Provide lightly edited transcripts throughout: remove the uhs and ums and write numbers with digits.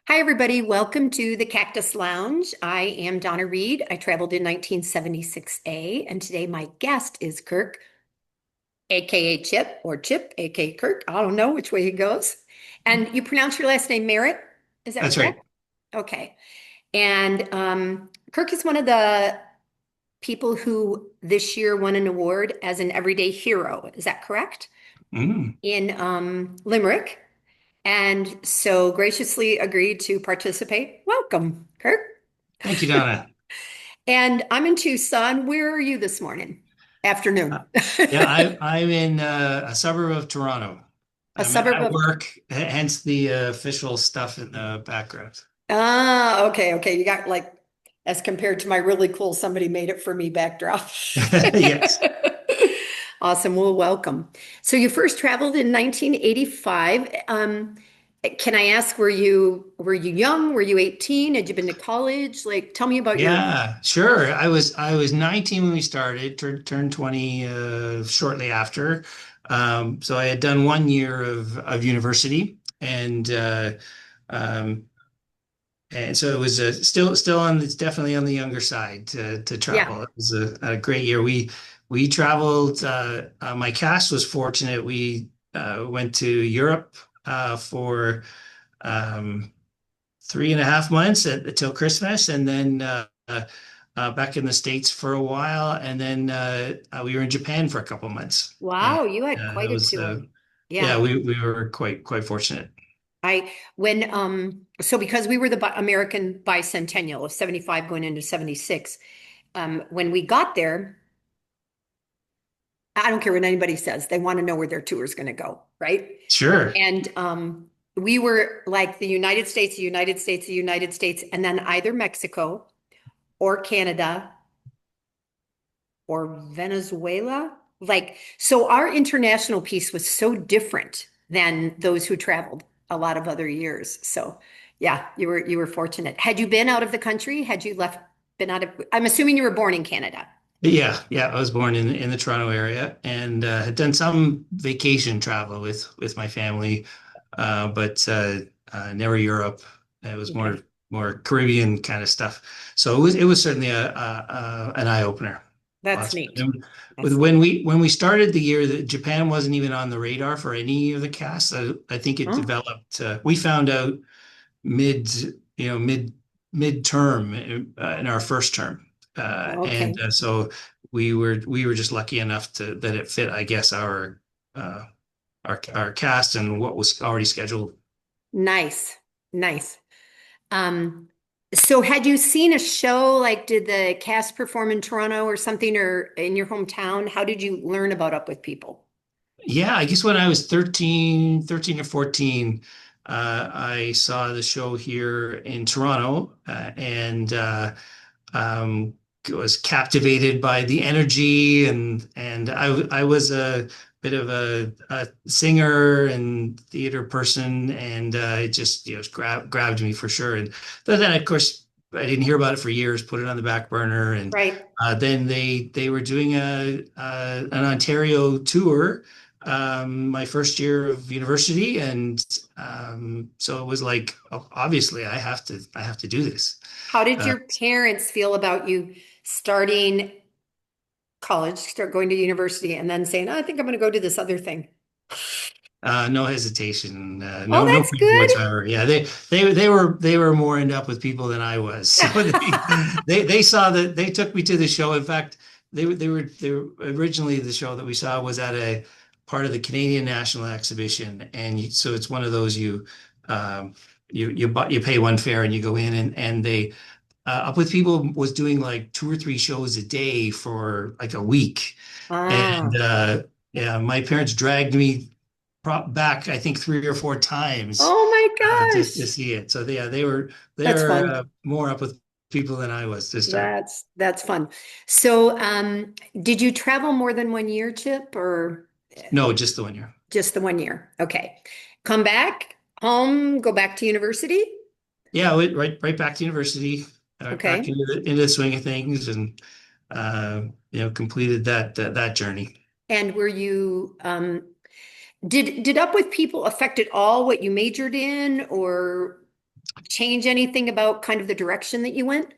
Hi, everybody. Welcome to the Cactus Lounge. I am Donna Reed. I traveled in 1976A, and today my guest is Kirk, aka Chip, or Chip, aka Kirk. I don't know which way he goes. And you pronounce your last name Merrett? Is that That's right. correct? Okay. And Kirk is one of the people who this year won an award as an everyday hero. Is that correct? Mm. In Limerick. And so graciously agreed to participate. Welcome, Kirk. Thank you, Donna. And I'm in Tucson. Where are you this morning? Uh, Afternoon. yeah, I'm in a suburb of Toronto. A I'm suburb at of. work, hence the official stuff in the background. Ah, okay, okay. You got like, as compared to my really cool somebody made it for me backdrop. Yes. Awesome. Well, welcome. So you first traveled in 1985. Can I ask, were you young? Were you 18? Had you been to college? Like, tell me about your. Yeah, sure. I was 19 when we started, turned 20 shortly after. So I had done 1 year of university, um, and so it was still on. It's definitely on the younger side to Yeah. travel. It was a great year. We traveled. My cast was fortunate. We went to Europe for um, 3.5 months till Christmas, and then back in the States for a while, and then we were in Japan for a couple months, and Wow, you had that quite a was tour. yeah. Yeah. We were quite fortunate. So because we were the American bicentennial of 75 going into 76, when we got there, I don't care what anybody says, they want to know where their tour is going to go, right? Sure. And we were like the United States, the United States, the United States, and then either Mexico or Canada or Venezuela. Like, so our international piece was so different than those who traveled a lot of other years. So, yeah, you were fortunate. Had you been out of the country? Had you been out of, I'm assuming you were born in Canada. Yeah. I was born in the Toronto area and had done some vacation travel with my family, but never Europe. It was more Okay. more Caribbean kind of stuff. So it was certainly an eye opener. That's Lots of neat. fun. With That's neat. when we started the year, that Japan wasn't even on the radar for any of the cast. I think it Oh, developed. We found out mid, you know, midterm in our first term, and okay. so we were just lucky enough to that it fit, I guess, uh, our cast and what was already scheduled. Nice. Nice. Um, so had you seen a show, like did the cast perform in Toronto or something or in your hometown? How did you learn about Up With People? Yeah, I guess when I was 13 or 14, I saw the show here in Toronto, and um, was captivated by the energy and I was a bit of a singer and theater person and it just grabbed me for sure. And then of course I didn't hear about it for years, put it on the back burner, and Right. then they were doing an Ontario tour my first year of university, and so it was like, obviously I have to do this. How did Uh, your parents feel about you starting college, start going to university, and then saying, "Oh, I think I'm going to go do this other thing"? no hesitation, Oh, no that's fear good. whatsoever. Yeah, they were more end up with people than I was. So they saw that they took me to the show. In fact, they were originally the show that we saw was at a part of the Canadian National Exhibition, and so it's one of those um, you pay one fare and you go in, and they Up With People was doing like 2 or 3 shows a day for like a week. And Ah, yeah, my parents dragged me back, I think 3 or 4 times oh my to gosh. see it. So yeah, they were That's they're fun. more up with people than I was this time. That's fun. So, did you travel more than 1 year, Chip, or No, just the 1 year. just the 1 year? Okay. Come back home, go back to university? Yeah, I went right back to university, back Okay. into the swing of things, and completed that journey. And were you did Up With People affect at all what you majored in or change anything about kind of the direction that you went?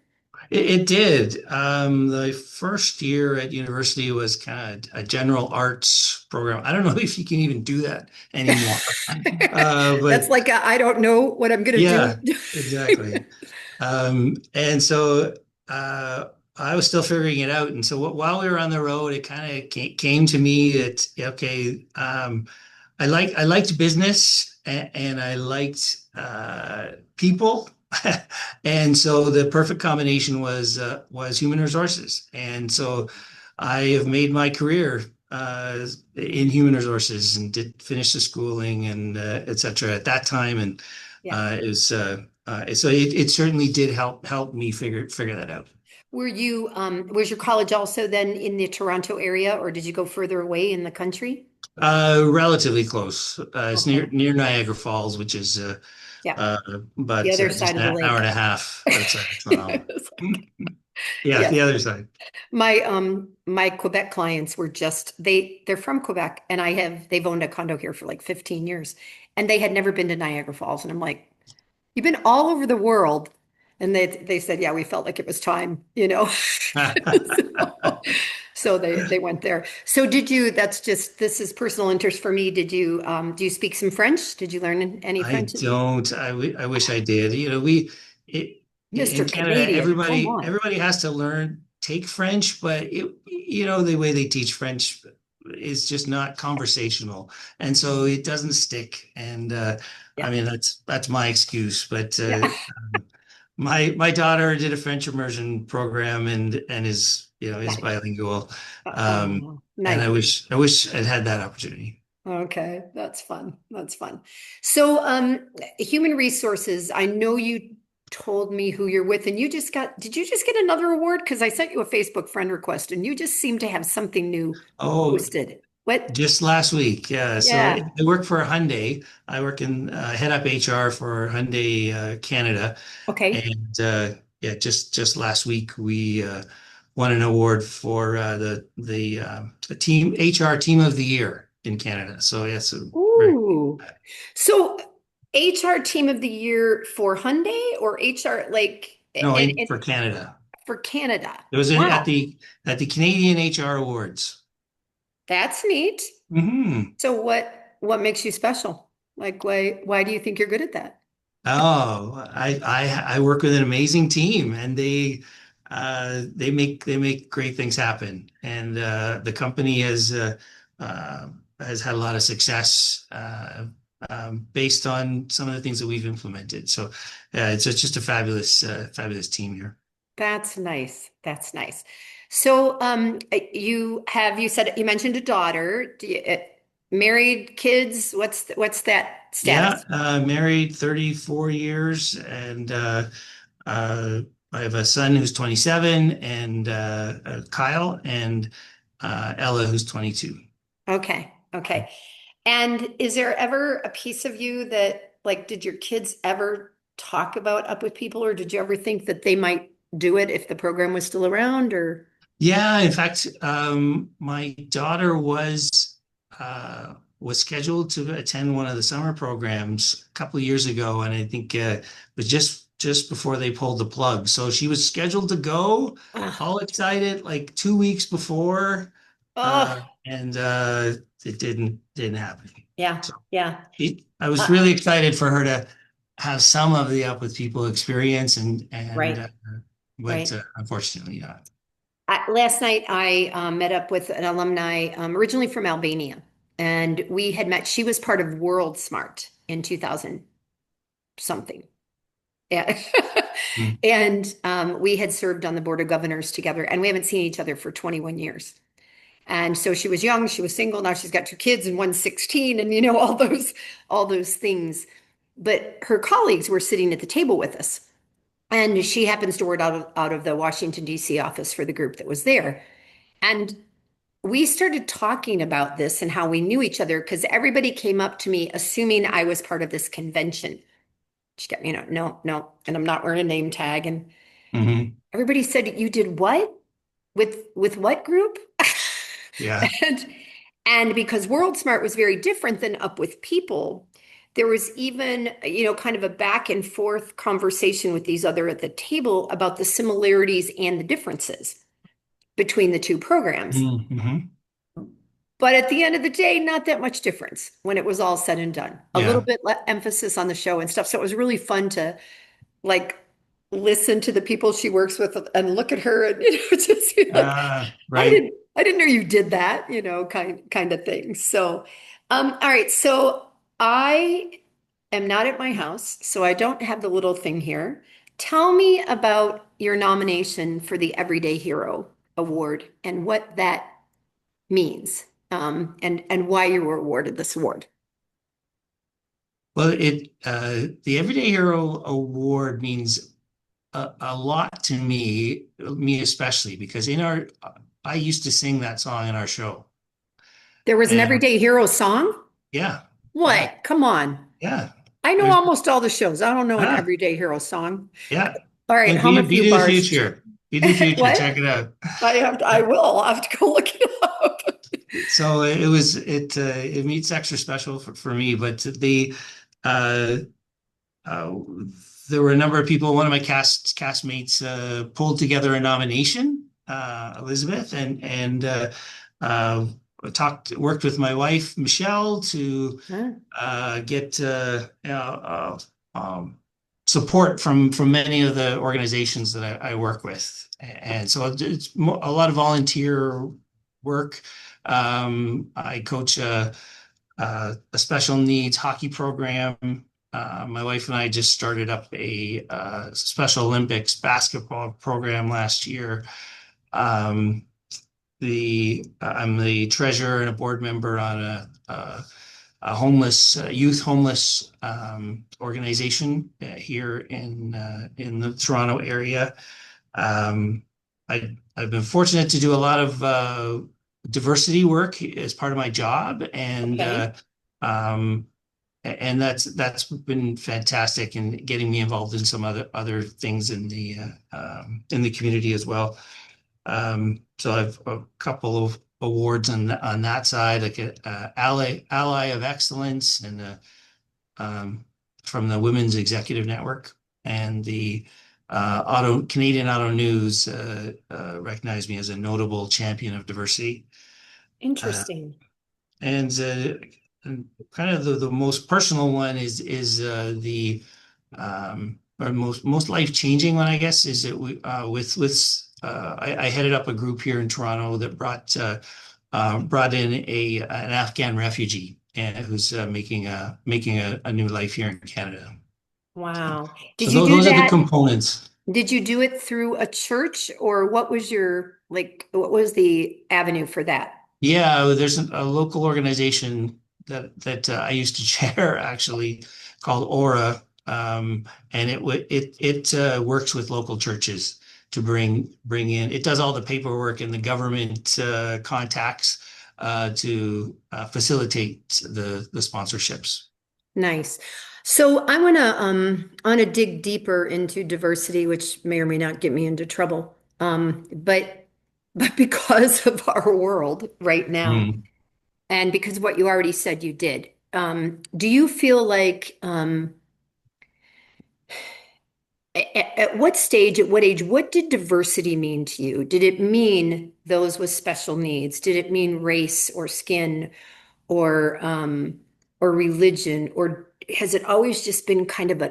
It did. The first year at university was kind of a general arts program. I don't know if you can even do that anymore. That's But like I don't know what I'm going to yeah, do. exactly. And so I was still figuring it out. And so while we were on the road, it kind of came to me that, okay, I liked business and I liked people. And so the perfect combination was human resources. And so I have made my career in human resources and did finish the schooling and et cetera at that time. And Yeah. it was so it certainly did help me figure that out. Were you, was your college also then in the Toronto area, or did you go further away in the country? Relatively close. It's Okay. near Niagara Falls, which is Yeah. uh, The but other just side of the an hour and lake. a half outside of Toronto. It's like, Yeah, yes. the other side. My Quebec clients were they're from Quebec and they've owned a condo here for like 15 years and they had never been to Niagara Falls. And I'm like, you've been all over the world. And they said, yeah, we felt like it was time, you know. So, so they went there. So this is personal interest for me. Do you speak some French? Did you learn any I French? don't. I wish I did. You know, in Mr. Canada, Canadian, come on. everybody has to take French, but you know, the way they teach French is just not conversational, and so it doesn't stick. And I Yeah. mean, that's my excuse. But Yeah. my daughter did a French immersion program and is is Nice. bilingual. Um, and Nice. I wish I'd had that opportunity. Okay, that's fun. That's fun. So, human resources, I know you told me who you're with, and did you just get another award? Because I sent you a Facebook friend request and you just seem to have something new Oh, posted. What? just last week, yeah. So Yeah. I work for Hyundai. I work in head up HR for Hyundai Canada, Okay. and yeah, just last week we won an award for the team HR Team of the Year in Canada. So yeah, so very Ooh. So, HR team of the year for Hyundai or HR like no and for Canada. for Canada? It was Wow, at the Canadian HR Awards. that's neat. Hmm. So what makes you special? Like why do you think you're good at that? Oh, I work with an amazing team, and they make great things happen. And the company has had a lot of success based on some of the things that we've implemented. So it's just a fabulous team here. That's nice. That's nice. So, you said you mentioned a daughter. Married, kids? What's that Yeah, status? married 34 years, and uh, I have a son who's 27, and Kyle, and Ella who's 22. Okay. Okay. And is there ever a piece of you that like did your kids ever talk about Up with People or did you ever think that they might do it if the program was still around or Yeah, in fact, my daughter was scheduled to attend one of the summer programs a couple of years ago, and I think it was just before they pulled the plug. So she was scheduled to go, Ah, all excited, like 2 weeks before, oh, and it didn't happen. yeah, So yeah. I was Uh, really excited for her to have some of the Up with People experience, right, but right. unfortunately not. Last night, I met up with an alumni originally from Albania, and we had met. She was part of World Smart in 2000 something. Yeah. Mm. And we had served on the Board of Governors together, and we haven't seen each other for 21 years. And so she was young, she was single, now she's got two kids and one's 16, and all those things. But her colleagues were sitting at the table with us. And she happens to work out of the Washington, D.C. office for the group that was there. And we started talking about this and how we knew each other because everybody came up to me assuming I was part of this convention. She got, no, no, and I'm not wearing a name tag. And Hmm. everybody said, "You did what? With what group?" Yeah. And and because World Smart was very different than Up with People, there was even, kind of a back and forth conversation with these other at the table about the similarities and the differences between the two programs. Mm-hmm. But at the end of the day, not that much difference when it was all said and done. A little Yeah. bit emphasis on the show and stuff. So it was really fun to like listen to the people she works with and look at her and just be like, I Right. didn't I didn't know you did that, kind of thing. So all right, so I am not at my house, so I don't have the little thing here. Tell me about your nomination for the Everyday Hero Award and what that means, and why you were awarded this award. Well, the Everyday Hero Award means a lot to me especially, because I used to sing that song in our show. There was an And Everyday Hero song? yeah, yeah, What? Come on. yeah. I know There's, almost all the shows. I don't know an ah, Everyday Hero song. yeah. All right, Well, hum a Beat few of the bars. Future. Beat of the Future. Check What? it out. I will. I'll have to go look it up. So it meets extra special for me, but uh, uh, there were a number of people. One of my castmates pulled together a nomination, Elizabeth, and uh, worked with my wife Michelle to Huh? get support from many of the organizations that I work with, and so it's a lot of volunteer work. I coach a special needs hockey program. My wife and I just started up a Special Olympics basketball program last year. Um, I'm the treasurer and a board member on a homeless youth homeless organization here in the Toronto area. Um, I've been fortunate to do a lot of diversity work as part of my job, Okay. um, and that's been fantastic in getting me involved in some other things in the community as well. So I've a couple of awards on that side, like a ally of excellence, and um, from the Women's Executive Network, and the Auto Canadian Auto News recognized me as a notable champion of diversity. Uh, Interesting. and kind of the most personal one is the or most life-changing one, I guess, is that I headed up a group here in Toronto that brought in an Afghan refugee and who's making a new life here in Canada. Wow. So Did you do those are the that? components. Did you do it through a church or what was the avenue for that? Yeah, there's a local organization that I used to chair, actually, called Aura, and it works with local churches to bring in. It does all the paperwork and the government contacts to facilitate the sponsorships. Nice. So I wanna dig deeper into diversity, which may or may not get me into trouble. But because of our world right now, Mm. and because of what you already said you did, do you feel like at what stage, at what age, what did diversity mean to you? Did it mean those with special needs? Did it mean race or skin or religion, or has it always just been kind of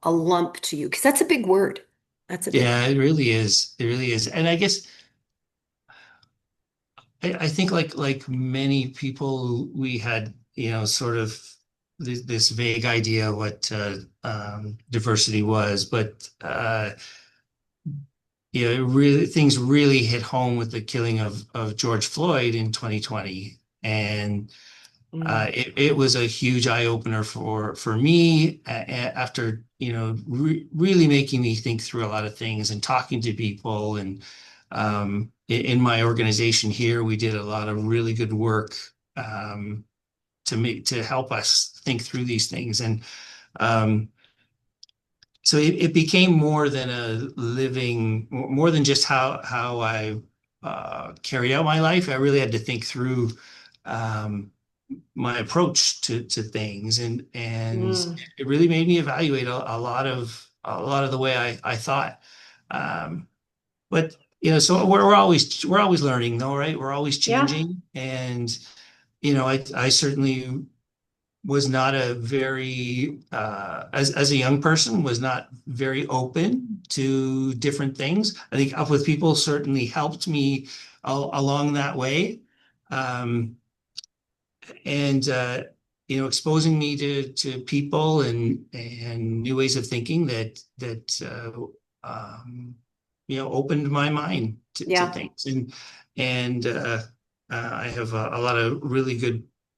a lump to you? Because that's a big word. That's a big Yeah, it really is. It really is. And I guess I think like many people, we had, sort of this vague idea what diversity was, but it really things really hit home with the killing of George Floyd in 2020, and Mm. it was a huge eye opener for me after really making me think through a lot of things and talking to people. And in my organization here, we did a lot of really good work to help us think through these things. And um, so it became more than more than just how I carried out my life. I really had to think through. my approach to things, and Mm. it really made me evaluate a lot of the way I thought. Um, but so we're always learning though, right? We're always Yeah. changing, and I certainly was not a very as a young person was not very open to different things. I think Up With People certainly helped me along that way. Um, and exposing me to people and new ways of thinking that opened my mind to Yeah. things. And I have a lot of really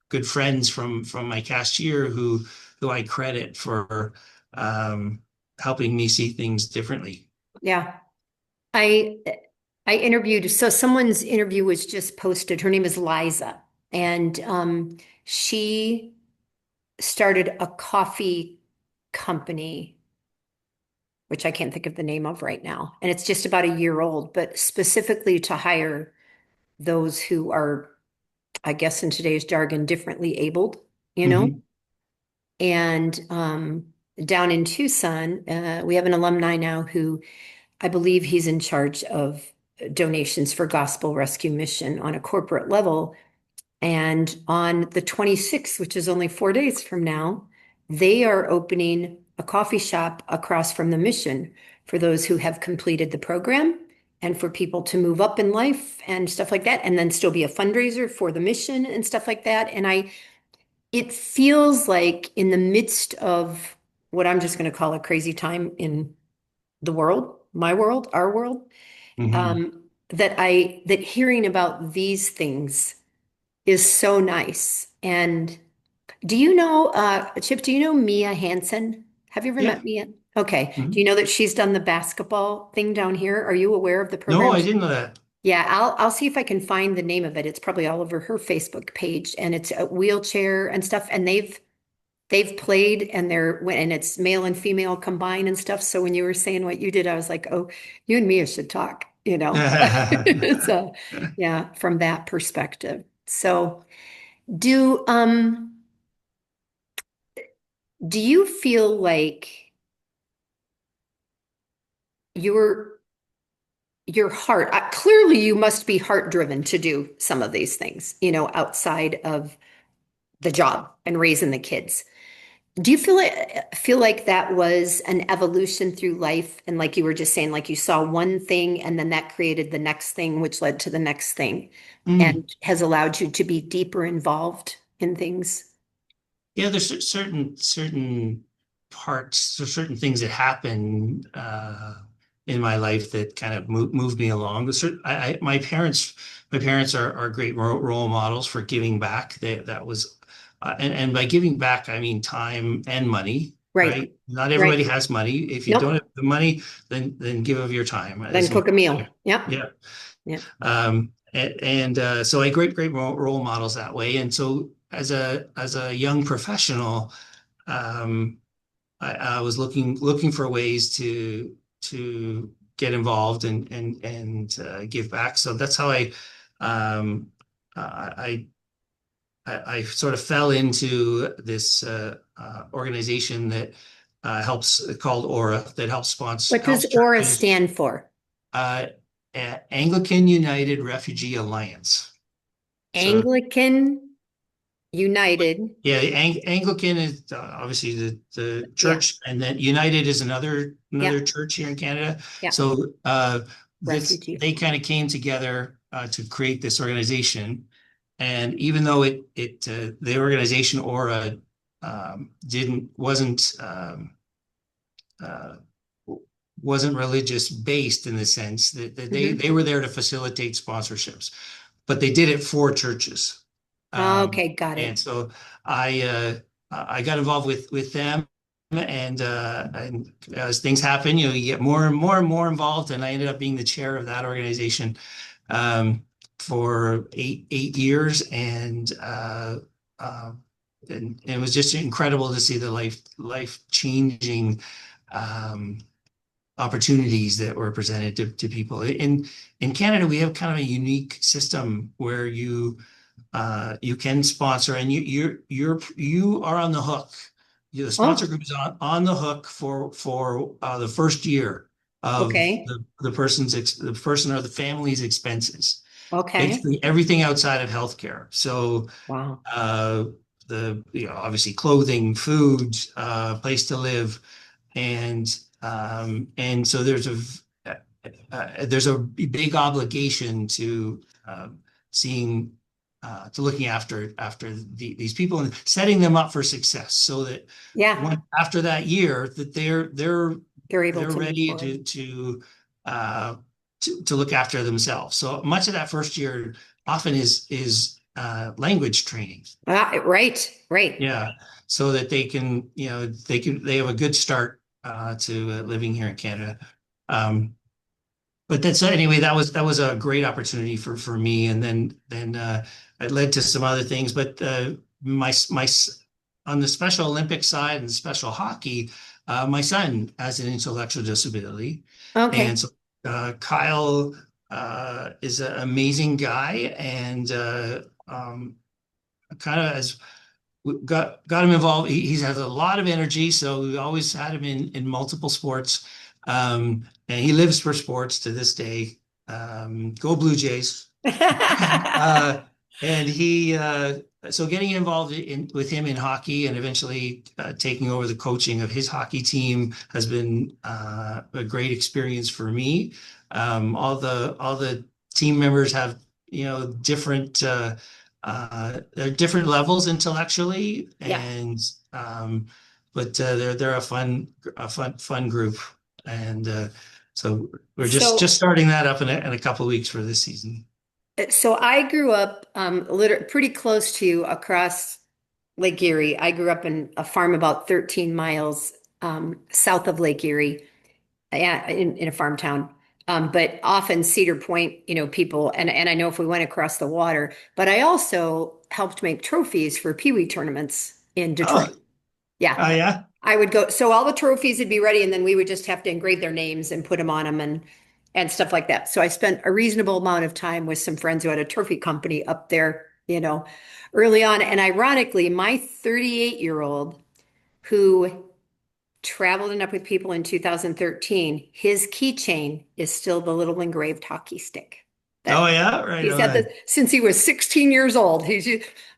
good friends from my cast year who I credit for helping me see things differently. Yeah. I I interviewed, so someone's interview was just posted. Her name is Liza, and she started a coffee company, which I can't think of the name of right now. And it's just about a year old, but specifically to hire those who are, I guess in today's jargon, differently abled, you know? Hmm. And down in Tucson, we have an alumni now who I believe he's in charge of donations for Gospel Rescue Mission on a corporate level. And on the 26th, which is only 4 days from now, they are opening a coffee shop across from the mission for those who have completed the program and for people to move up in life and stuff like that, and then still be a fundraiser for the mission and stuff like that. It feels like in the midst of what I'm just going to call a crazy time in the world, my world, our world, Hmm. that hearing about these things is so nice. And do you know, Chip, do you know Mia Hansen? Have you ever Yeah. met Mia? Okay. Do Mhm. you know that she's done the basketball thing down here? Are you aware of the No, program? I didn't know that. Yeah, I'll see if I can find the name of it. It's probably all over her Facebook page, and it's a wheelchair and stuff. And they've played, and and it's male and female combined and stuff. So when you were saying what you did, I was like, oh, you and Mia should talk, you know. So yeah, from that perspective. So do do you feel like your your heart, clearly you must be heart driven to do some of these things, outside of the job and raising the kids. Do you feel like that was an evolution through life? And like you were just saying, like you saw one thing and then that created the next thing, which led to the next thing Mm. and has allowed you to be deeper involved in things. Yeah, there's certain parts or certain things that happen in my life that kind of moved me along. My parents are great role models for giving back. That was, and by giving back, I mean time and money, Right. right? Not Right. everybody has money. If you don't Nope. have the money, then give of your time. Then As cook a meal. Yep. yeah. Yep. So I great role models that way. And so as a young professional, um, I was looking for ways to get involved and give back. So that's how um, I sort of fell into this organization that helps called Aura that What does helps AURA churches, stand for? uh, Anglican United Refugee Alliance. So Anglican United. yeah, the Anglican is obviously the Yeah. church, and then United is another Yeah. church here in Canada. Yeah. So this Refugee. they kind of came together to create this organization, and even though the organization Aura didn't uh, wasn't religious based in the sense that they Hmm. they were there to facilitate sponsorships, but they did it for churches. Okay, got And it. so I got involved with them, and as things happen, you get more and more and more involved, and I ended up being the chair of that organization um, for eight years, uh, and it was just incredible to see the life changing um, opportunities that were presented to people. In Canada, we have kind of a unique system where you can sponsor, and you are on the hook. The sponsor Oh, group is on the hook for the first year of okay. the person or the family's expenses. Okay. Basically, everything outside of healthcare. So Wow. uh, obviously clothing, food, place to live, and so there's a big obligation to seeing to looking after these people and setting them up for success, so that Yeah, after that year that they're able they're to move ready forward. uh, to look after themselves. So much of that first year often is language training. Right, right. Yeah, so that they can, they have a good start to living here in Canada. Um, but that's anyway, that was a great opportunity for me, and then it led to some other things. But on the Special Olympics side and special hockey, my son has an intellectual disability, and Okay. so Kyle is an amazing guy, and kind of as we got him involved. He has a lot of energy, so we always had him in multiple sports. And he lives for sports to this day. Go Blue Jays. Uh, and he so getting involved with him in hockey and eventually taking over the coaching of his hockey team has been a great experience for me. All the team members have different they're different levels intellectually, Yeah. and but they're a fun group, and so we're just So, starting that up in a couple of weeks for this season. so I grew up pretty close to you across Lake Erie. I grew up in a farm about 13 miles south of Lake Erie, yeah, in a farm town. But often Cedar Point, people, and I know if we went across the water, but I also helped make trophies for Pee Wee tournaments in Oh, Detroit. Yeah. oh yeah. I would go, so all the trophies would be ready, and then we would just have to engrave their names and put them on them and stuff like that. So I spent a reasonable amount of time with some friends who had a trophy company up there, early on. And ironically, my 38-year-old who traveled enough with people in 2013, his keychain is still the little engraved hockey stick Oh that yeah, right he's had on. since he was 16 years old.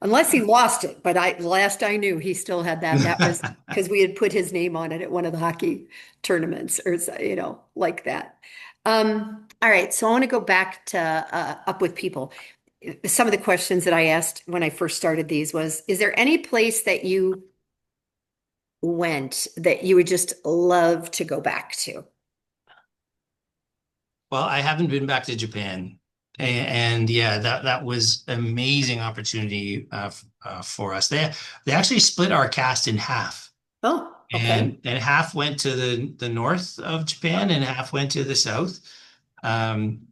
Unless he lost it, but last I knew, he still had that. That was because we had put his name on it at one of the hockey tournaments, or like that. All right, so I want to go back to Up with People. Some of the questions that I asked when I first started these was, is there any place that you went that you would just love to go back to? Well, I haven't been back to Japan, and yeah, that was amazing opportunity for us. They actually split our cast in half, Oh, okay. and half went to the north of Japan and half went to the south. And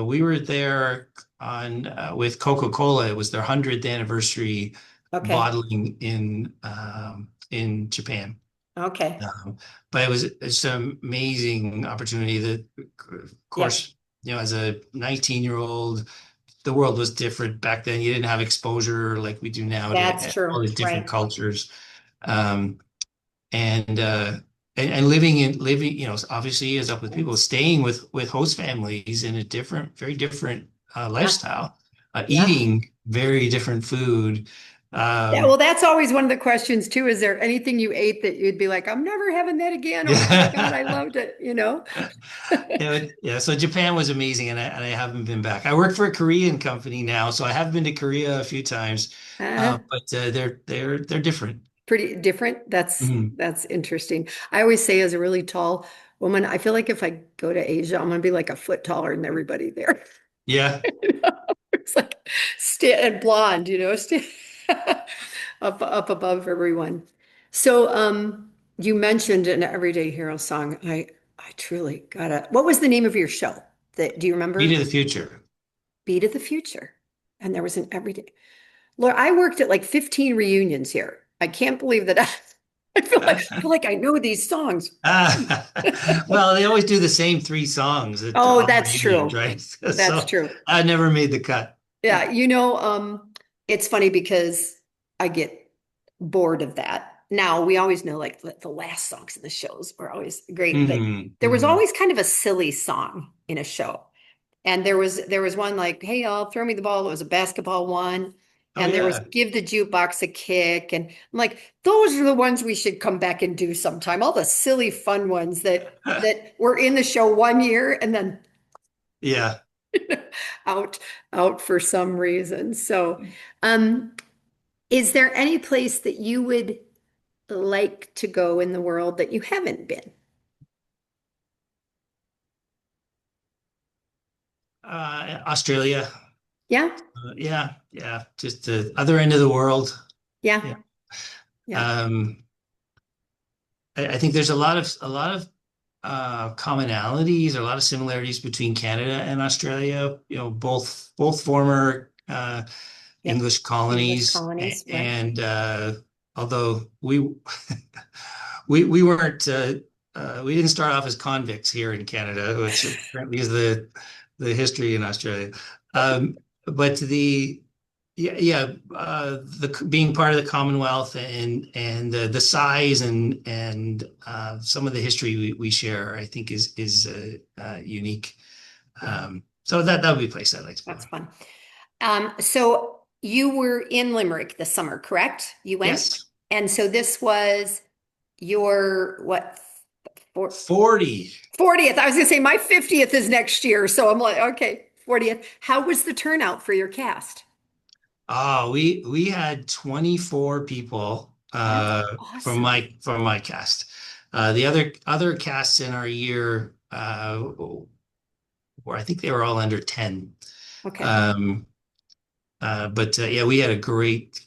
we were there on with Coca-Cola. It was their 100th anniversary Okay. bottling in Japan. Okay. Um, but it's an amazing opportunity that, of Yeah, course, as a 19-year-old, the world was different back then. You didn't have exposure like we do now that's to all true. the different Right. cultures. Um, and and living, obviously is Up with People, staying with host families in a very different Yeah. lifestyle, Yeah. eating very different food. Yeah. Well, Um, that's always one of the questions too. Is there anything you ate that you'd be like, I'm never having that again, or oh my God, I yeah. loved it? Yeah, so Japan was amazing, and I haven't been back. I work for a Korean company now, so I have been to Korea a few times, Uh, but they're different. Pretty different. That's Mhm. that's interesting. I always say, as a really tall woman, I feel like if I go to Asia, I'm gonna be like a foot taller than everybody there. Yeah. It's like and blonde, up above everyone. So you mentioned an Everyday Hero song. I truly gotta what was the name of your show? Do you Be to remember? the future. Beat of the Future. And there was an Everyday. Lord, I worked at like 15 reunions here. I can't believe that I feel like I know these songs. Well, they always do the same three songs at Oh, all that's reunions, true. right? That's So true. I never made the cut. Yeah, it's funny because I get bored of that. Now we always know like the last songs in the shows were always great, but Hmm. there was Hmm. always kind of a silly song in a show. And there was one like, "Hey, y'all, throw me the ball." It was a basketball one. Oh And there was yeah. "Give the Jukebox a Kick." And I'm like, those are the ones we should come back and do sometime. All the silly, fun ones that were in the show one year and then Yeah. out out for some reason. So, um, is there any place that you would like to go in the world that you haven't been? Australia. Yeah, Yeah, yeah. Just the other end of the world. yeah, Yeah. yeah, Um, I think there's a lot of commonalities, a lot of similarities between Canada and Australia. Both former yep. English English colonies, colonies, right? and although we we weren't we didn't start off as convicts here in Canada, which apparently is the history in Australia. But the being part of the Commonwealth and the size and some of the history we share, I think is unique. Yeah, So that would be a place I'd like to go. that's fun. So you were in Limerick this summer, correct? You went? Yes, And so this was your what, for 40. 40th? I was gonna say my 50th is next year, so I'm like, okay, 40th. How was the turnout for your cast? We had 24 people That's from awesome. my cast. The other casts in our year were I think they were all under 10. Okay. Um, but yeah, we had a great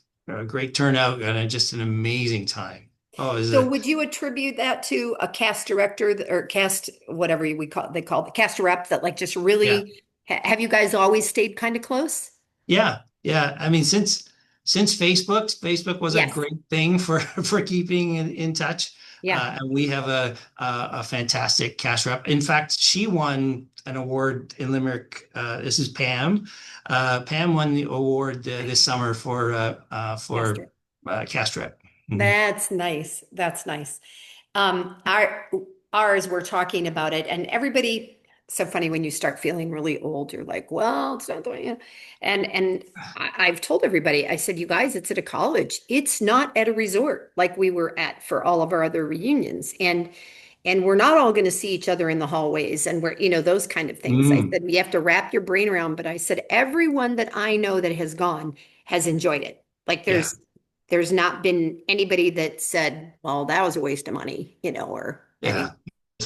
turnout and just an amazing time. Oh, it was So would you attribute that to a cast director or cast, whatever we call they call the cast rep that like just yeah. really have you guys always stayed kind of close? Yeah, yeah. I mean, since Facebook was a Yes. great thing for for keeping in touch, Yeah. and we have a fantastic cash rep. In fact, she won an award in Limerick. This is Pam. Pam won the award this summer Cast for rep. cash rep. Mhm. That's nice. That's nice. Ours, we're talking about it, and everybody. So funny when you start feeling really old, you're like, well, it's not the way. And I've told everybody, I said, you guys, it's at a college. It's not at a resort like we were at for all of our other reunions, and we're not all going to see each other in the hallways, and we're, those kind of things. I Mm, said, you have to wrap your brain around. But I said, everyone that I know that has gone has enjoyed it. Like yeah, there's not been anybody that said, well, that was a waste of money, or yeah.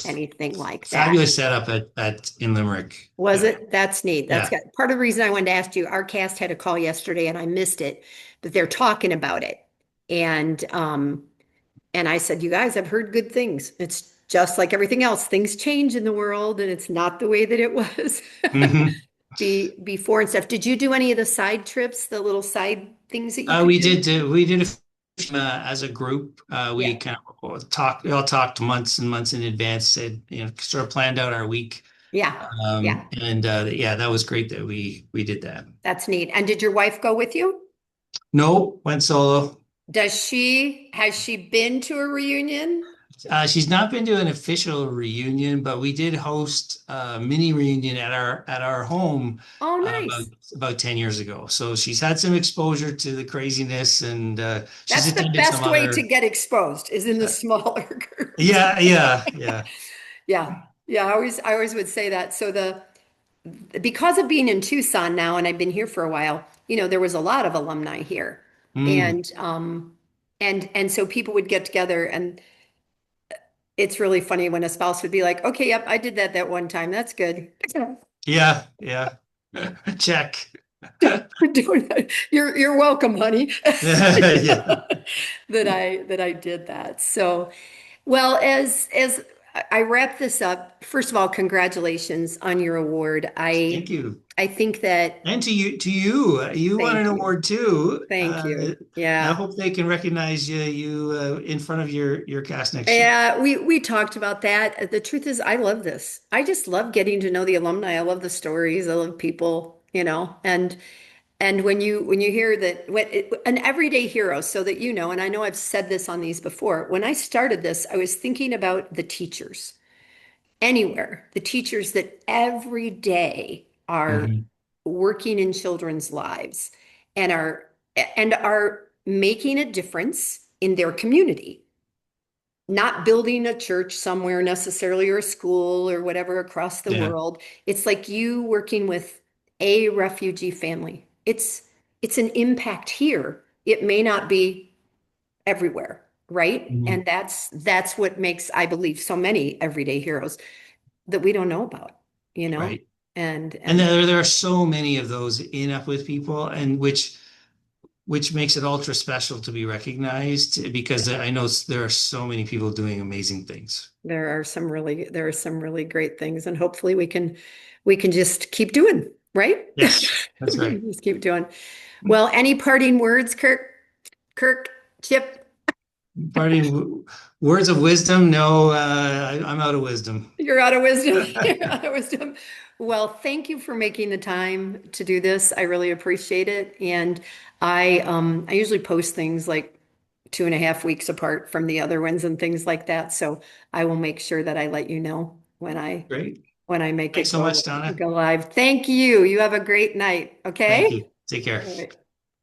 anything like that. Fabulous setup at in Limerick. Was it? That's neat. That's Yeah. got part of the reason I wanted to ask you. Our cast had a call yesterday and I missed it, but they're talking about it. And I said, you guys, I've heard good things. It's just like everything else. Things change in the world and it's not the way that it was Hmm. before and stuff. Did you do any of the side trips, the little side things that you could do? We did as a group. We Yeah. kind of we all talked months and months in advance, said, sort of planned out our week. Yeah. Yeah. And yeah, that was great that we did that. That's neat. And did your wife go with you? No, went solo. Has she been to a reunion? She's not been to an official reunion, but we did host a mini reunion at our home Oh, about nice. 10 years ago. So she's had some exposure to the craziness, and she's That's the attended some best way to other. get exposed is in the uh, smaller groups. yeah, yeah, yeah. Yeah. Yeah, I always would say that. So because of being in Tucson now and I've been here for a while, there was a lot of alumni here. Mm, And so people would get together and it's really funny when a spouse would be like, "Okay, yep, I did that one time. That's good." yeah, yeah. Check. We're doing that. You're welcome, honey. Yeah. That I did that. So, well, as I wrap this up, first of all, congratulations on your award. Thank you. I think that And you won an thank you. award too. Thank you. I Yeah. hope they can recognize you in front of your cast next year. Yeah, we talked about that. The truth is I love this. I just love getting to know the alumni. I love the stories. I love people, and And when you hear that an everyday hero, so that you know, and I know I've said this on these before, when I started this, I was thinking about the teachers anywhere, the teachers that every day are Mhm. working in children's lives and are making a difference in their community, not building a church somewhere necessarily or a school or whatever across the Yeah. world. It's like you working with a refugee family. It's an impact here. It may not be everywhere, right? Mhm. And that's what makes, I believe, so many everyday heroes that we don't know about, you know? Right. And And there are so many of those in Uplift people, and which makes it ultra special to be recognized because I know there are so many people doing amazing things. there are some really great things, and hopefully we can just keep doing, right? Yes, that's right. Just keep doing. Well, any parting words, Kirk, Chip? Parting words of wisdom. No, I'm out of wisdom. You're out of wisdom. You're out of wisdom. Well, thank you for making the time to do this. I really appreciate it. And I usually post things like 2.5 weeks apart from the other ones and things like that. So I will make sure that I let you know Great. when I make Thanks it so much, Donna. go live. Thank you. You have a great night. Thank Okay? you. Take care. All right.